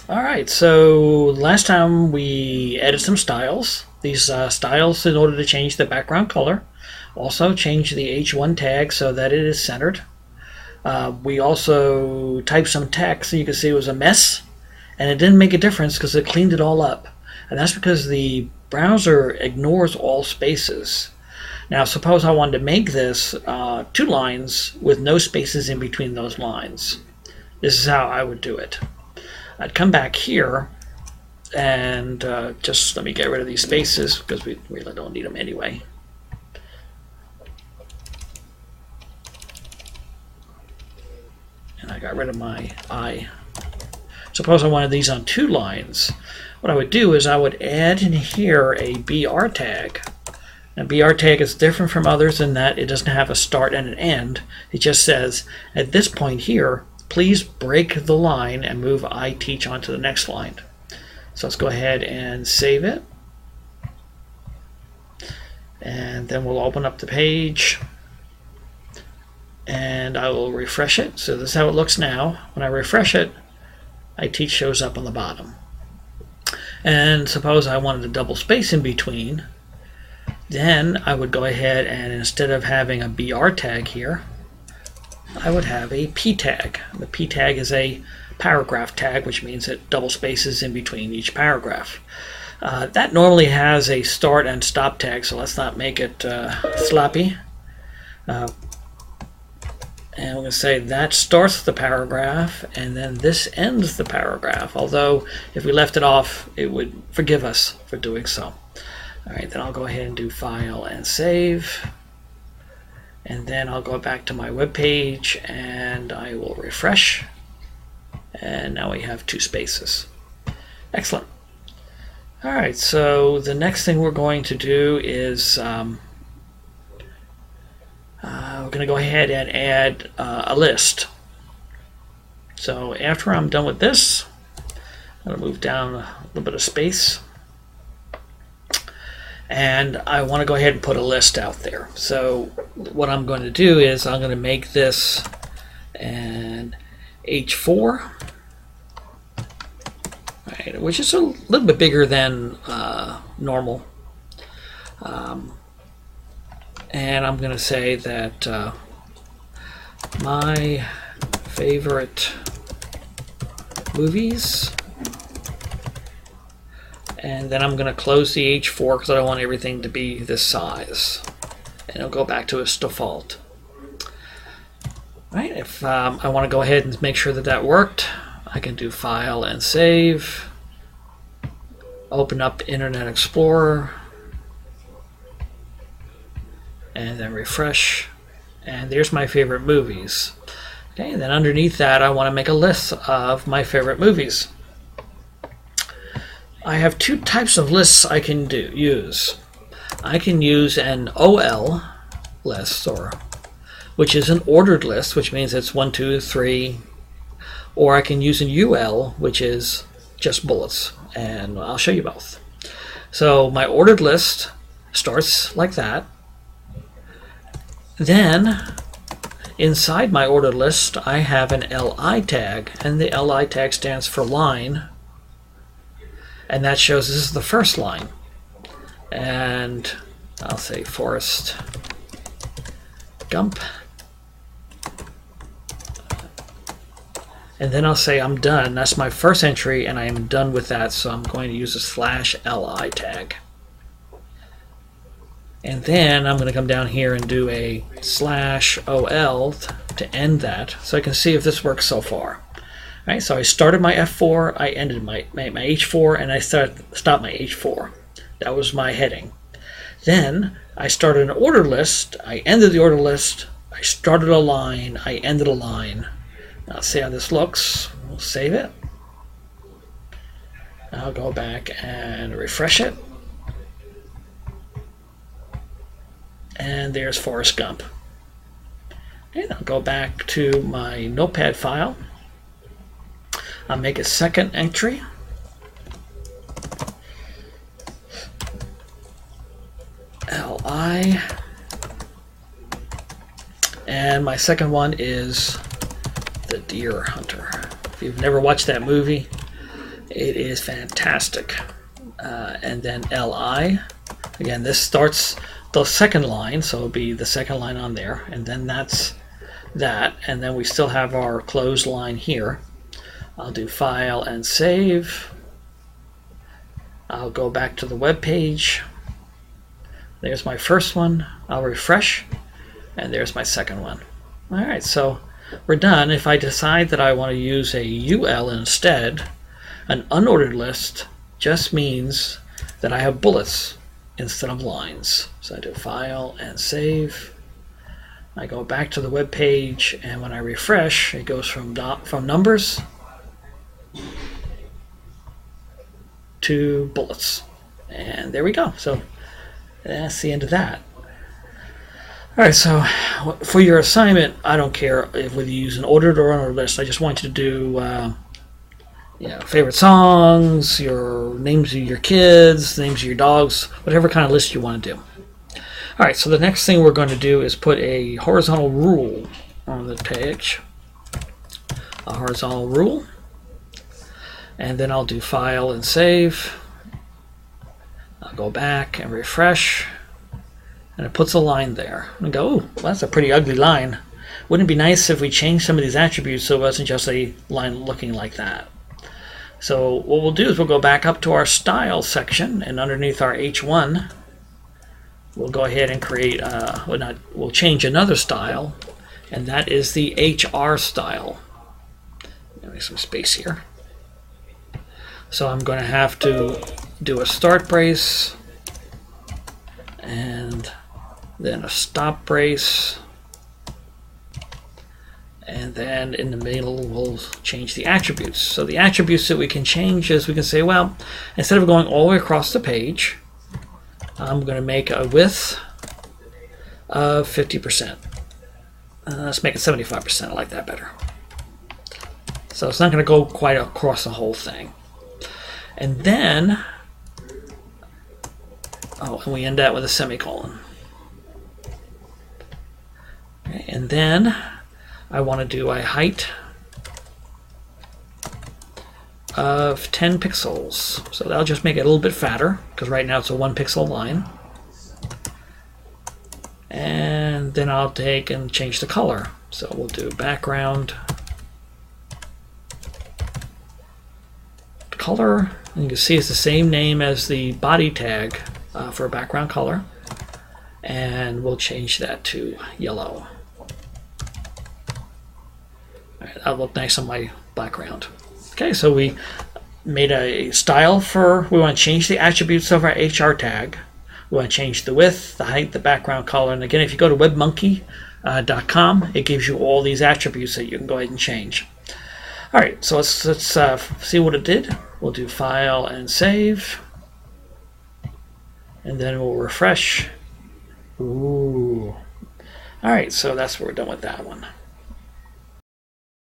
Alright, so last time we added some styles. These styles in order to change the background color. Also change the H1 tag so that it is centered. We also typed some text, so you can see it was a mess, and it didn't make a difference because it cleaned it all up. And that's because the browser ignores all spaces. Now suppose I wanted to make this 2 lines with no spaces in between those lines. This is how I would do it. I'd come back here and just let me get rid of these spaces because we really don't need them anyway. And I got rid of my I. Suppose I wanted these on 2 lines. What I would do is I would add in here a BR tag. Now BR tag is different from others in that it doesn't have a start and an end. It just says at this point here, please break the line and move I teach onto the next line. So let's go ahead and save it. And then we'll open up the page. And I will refresh it. So this is how it looks now. When I refresh it, I teach shows up on the bottom. And suppose I wanted a double space in between. Then I would go ahead and instead of having a BR tag here, I would have a P tag. The P tag is a paragraph tag, which means it double spaces in between each paragraph. That normally has a start and stop tag, so let's not make it sloppy. And we're going to say that starts the paragraph, and then this ends the paragraph. Although, if we left it off, it would forgive us for doing so. Alright, then I'll go ahead and do File and Save. And then I'll go back to my web page and I will refresh. And now we have 2 spaces. Excellent. Alright, so the next thing we're going to do is we're going to go ahead and add a list. So after I'm done with this, I'm going to move down a little bit of space. And I want to go ahead and put a list out there. So what I'm going to do is I'm going to make this an H4, right, which is a little bit bigger than normal. And I'm going to say that my favorite movies. And then I'm going to close the H4 because I don't want everything to be this size. And it'll go back to its default. Right, if I want to go ahead and make sure that that worked, I can do File and Save. Open up Internet Explorer. And then refresh. And there's my favorite movies. Okay, and then underneath that I want to make a list of my favorite movies. I have 2 types of lists I can use. I can use an OL list, which is an ordered list, which means it's 1, 2, 3, or I can use an UL, which is just bullets, and I'll show you both. So my ordered list starts like that. Then inside my ordered list I have an LI tag, and the LI tag stands for line. And that shows this is the first line. And I'll say Forrest Gump. And then I'll say I'm done. That's my first entry, and I am done with that, so I'm going to use a /LI tag. And then I'm going to come down here and do a /OL to end that, so I can see if this works so far. Right, so I started my F4, I ended my H4, and I stopped my H4. That was my heading. Then I started an order list, I ended the order list, I started a line, I ended a line. Now let's see how this looks. We'll save it. I'll go back and refresh it. And there's Forrest Gump. And I'll go back to my notepad file. I'll make a second entry. LI. And my second one is The Deer Hunter. If you've never watched that movie, It is fantastic. And then LI. Again, this starts the second line, so it'll be the second line on there, and then that's that. And then we still have our closed line here. I'll do File and Save. I'll go back to the web page. There's my first one. I'll refresh, and there's my second one. All right, so we're done. If I decide that I want to use a UL instead, an unordered list just means that I have bullets instead of lines. So I do File and Save. I go back to the web page, and when I refresh, it goes from numbers to bullets. And there we go. So that's the end of that. All right, so for your assignment, I don't care if whether you use an ordered or unordered list. I just want you to do favorite songs, your names of your kids, names of your dogs, whatever kind of list you want to do. All right, so the next thing we're going to do is put a horizontal rule on the page. A horizontal rule. And then I'll do File and Save. I'll go back and refresh. And it puts a line there. And go, oh, well, that's a pretty ugly line. Wouldn't it be nice if we changed some of these attributes so it wasn't just a line looking like that? So what we'll do is we'll go back up to our Style section, and underneath our H1, we'll go ahead and create, we'll change another style, and that is the HR style. Make some space here. So I'm going to have to do a start brace, and then a stop brace, and then in the middle we'll change the attributes. So the attributes that we can change is we can say, well, instead of going all the way across the page, I'm going to make a width of 50%. Let's make it 75%. I like that better. So it's not going to go quite across the whole thing. And then, and we end that with a semicolon. Okay, and then I want to do a height of 10 pixels. So that'll just make it a little bit fatter, because right now it's a 1 pixel line. And then I'll take and change the color. So we'll do background color. And you can see it's the same name as the body tag for a background color. And we'll change that to yellow. All right, that'll look nice on my background. Okay, so we made a style we want to change the attributes of our HR tag. We want to change the width, the height, the background color. And again, if you go to webmonkey.com, it gives you all these attributes that you can go ahead and change. All right, so let's see what it did. We'll do File and Save. And then we'll refresh. Ooh. All right, so that's where we're done with that one.